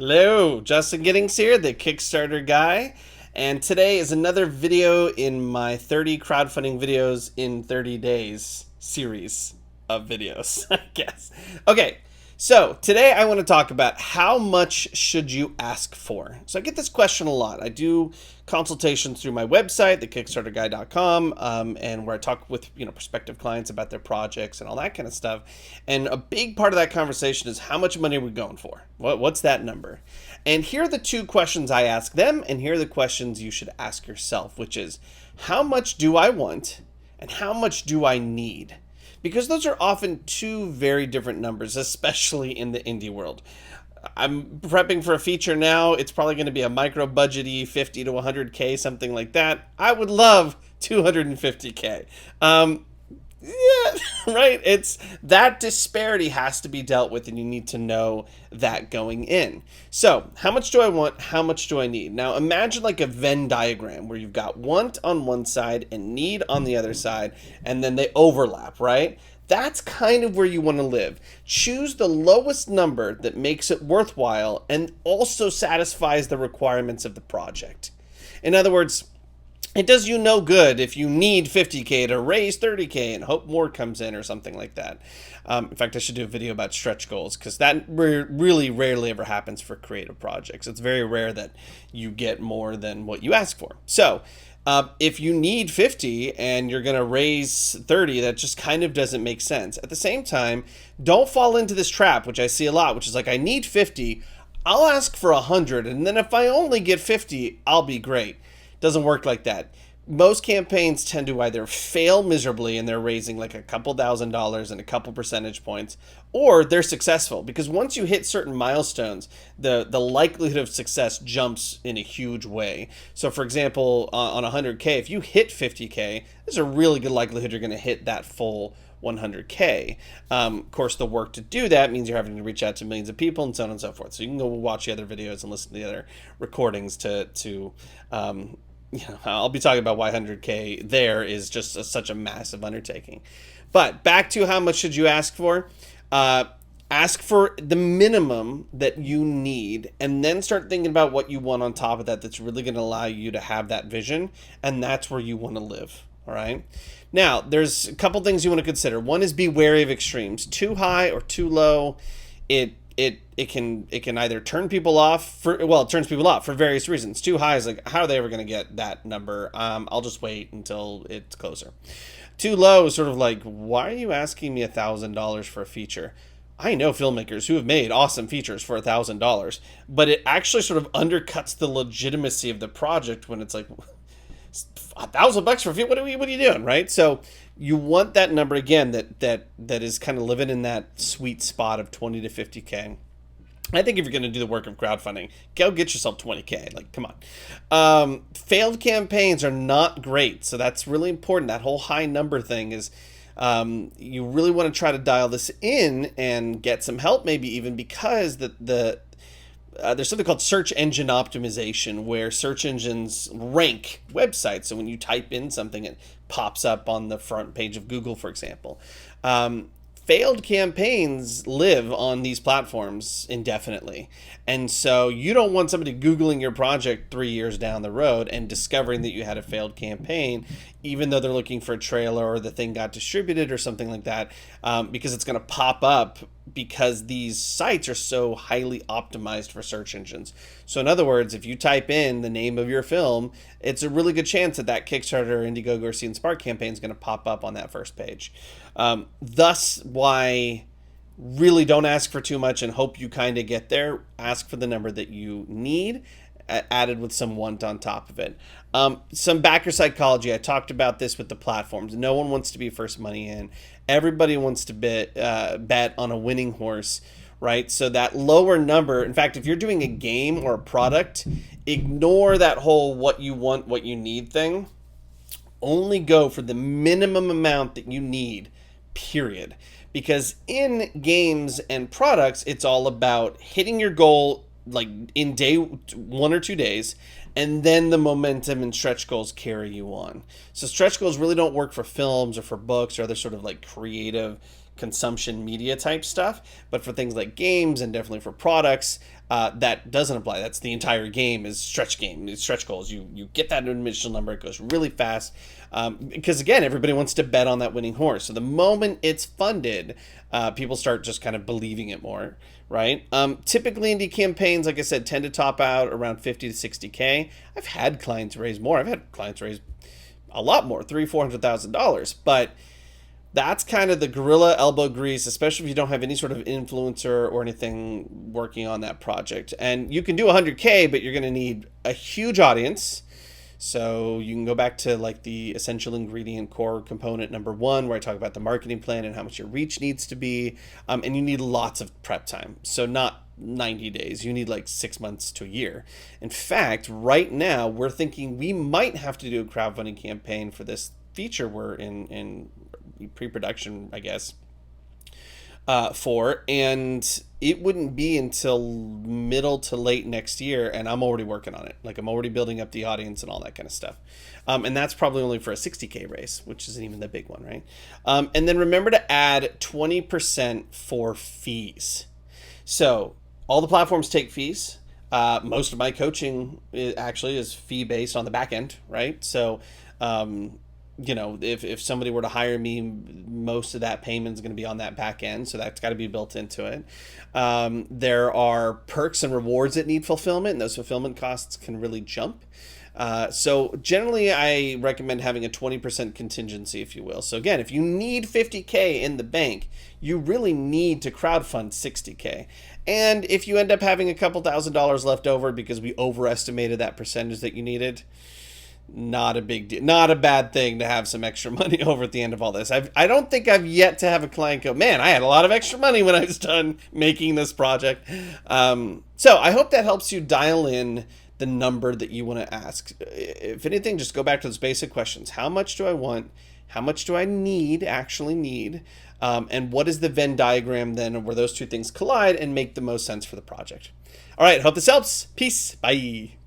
Hello, Justin Giddings here, the Kickstarter guy, and today is another video in my 30 crowdfunding videos in 30 days series of videos, I guess. Okay, so today I want to talk about how much should you ask for? So I get this question a lot. I do consultations through my website, thekickstarterguy.com, and where I talk with prospective clients about their projects and all that kind of stuff. And a big part of that conversation is how much money are we going for? What's that number? And here are the two questions I ask them, and here are the questions you should ask yourself, which is how much do I want and how much do I need? Because those are often two very different numbers, especially in the indie world. I'm prepping for a feature now. It's probably going to be a micro budgety 50 to 100K, something like that. I would love 250K. Yeah, right? It's that disparity has to be dealt with, and you need to know that going in. So, how much do I want? How much do I need? Now, imagine like a Venn diagram where you've got want on one side and need on the other side, and then they overlap, right? That's kind of where you want to live. Choose the lowest number that makes it worthwhile and also satisfies the requirements of the project. In other words, it does you no good if you need 50K to raise 30K and hope more comes in or something like that. In fact, I should do a video about stretch goals because that really rarely ever happens for creative projects. It's very rare that you get more than what you ask for. So if you need 50 and you're going to raise 30, that just kind of doesn't make sense. At the same time, don't fall into this trap, which I see a lot, which is like, I need 50, I'll ask for 100, and then if I only get 50, I'll be great. Doesn't work like that. Most campaigns tend to either fail miserably and they're raising like a couple $1,000s and a couple percentage points, or they're successful because once you hit certain milestones, the likelihood of success jumps in a huge way. So for example, on 100K, if you hit 50K, there's a really good likelihood you're going to hit that full 100K. Of course, the work to do that means you're having to reach out to millions of people and so on and so forth. So you can go watch the other videos and listen to the other recordings to I'll be talking about why 100K there is just such a massive undertaking. But back to how much should you ask for? Ask for the minimum that you need and then start thinking about what you want on top of that that's really going to allow you to have that vision, and that's where you want to live. All right. Now, there's a couple things you want to consider. One is be wary of extremes. Too high or too low, it can either turn people off it turns people off for various reasons. Too high is like, how are they ever going to get that number? I'll just wait until it's closer. Too low is sort of like, why are you asking me $1,000 for a feature? I know filmmakers who have made awesome features for $1,000, but it actually sort of undercuts the legitimacy of the project when it's like, $1,000 for a feature. What are you doing, right? So you want that number again that is kind of living in that sweet spot of 20 to 50K. I think if you're going to do the work of crowdfunding, go get yourself 20K. Like, come on. Failed campaigns are not great, so that's really important. That whole high number thing is you really want to try to dial this in and get some help, maybe even because there's something called search engine optimization, where search engines rank websites. So when you type in something, it pops up on the front page of Google, for example. Failed campaigns live on these platforms indefinitely. And so you don't want somebody Googling your project 3 years down the road and discovering that you had a failed campaign, even though they're looking for a trailer or the thing got distributed or something like that, because it's going to pop up because these sites are so highly optimized for search engines. So in other words, if you type in the name of your film, it's a really good chance that Kickstarter, Indiegogo, or seed&spark campaign is going to pop up on that first page. Thus why really don't ask for too much and hope you kind of get there. Ask for the number that you need, added with some want on top of it. Some backer psychology. I talked about this with the platforms. No one wants to be first money in. Everybody wants to bet on a winning horse, right? So that lower number, in fact, if you're doing a game or a product, ignore that whole what you want, what you need thing. Only go for the minimum amount that you need, period. Because in games and products, it's all about hitting your goal like in day 1 or 2 days, and then the momentum and stretch goals carry you on. So stretch goals really don't work for films or for books or other sort of like creative consumption media type stuff, but for things like games and definitely for products, that doesn't apply. That's the entire game is stretch game, it's stretch goals. You get that initial number, it goes really fast, because again, everybody wants to bet on that winning horse. So the moment it's funded, people start just kind of believing it more, right? Typically indie campaigns, like I said, tend to top out around 50 to 60K. I've had clients raise more. I've had clients raise a lot more, $300,000-$400,000, but that's kind of the guerrilla elbow grease, especially if you don't have any sort of influencer or anything working on that project. And you can do 100K, but you're going to need a huge audience. So you can go back to like the essential ingredient core component number 1, where I talk about the marketing plan and how much your reach needs to be. And you need lots of prep time. So not 90 days, you need like 6 months to a year. In fact, right now we're thinking we might have to do a crowdfunding campaign for this feature we're in pre-production, I guess, for, and it wouldn't be until middle to late next year, and I'm already working on it. Like, I'm already building up the audience and all that kind of stuff. And that's probably only for a 60K race, which isn't even the big one, right? And then remember to add 20% for fees. So all the platforms take fees. Most of my coaching actually is fee-based on the back end, right? So you know, if somebody were to hire me, most of that payment is going to be on that back end. So that's got to be built into it. There are perks and rewards that need fulfillment, and those fulfillment costs can really jump. So generally, I recommend having a 20% contingency, if you will. So again, if you need 50K in the bank, you really need to crowdfund 60K. And if you end up having a couple $1,000s left over because we overestimated that percentage that you needed, not a big deal, not a bad thing to have some extra money over at the end of all this. I don't think I've yet to have a client go, man, I had a lot of extra money when I was done making this project. So I hope that helps you dial in the number that you want to ask. If anything, just go back to those basic questions. How much do I want? How much do I actually need? And what is the Venn diagram then where those two things collide and make the most sense for the project? All right, hope this helps. Peace. Bye.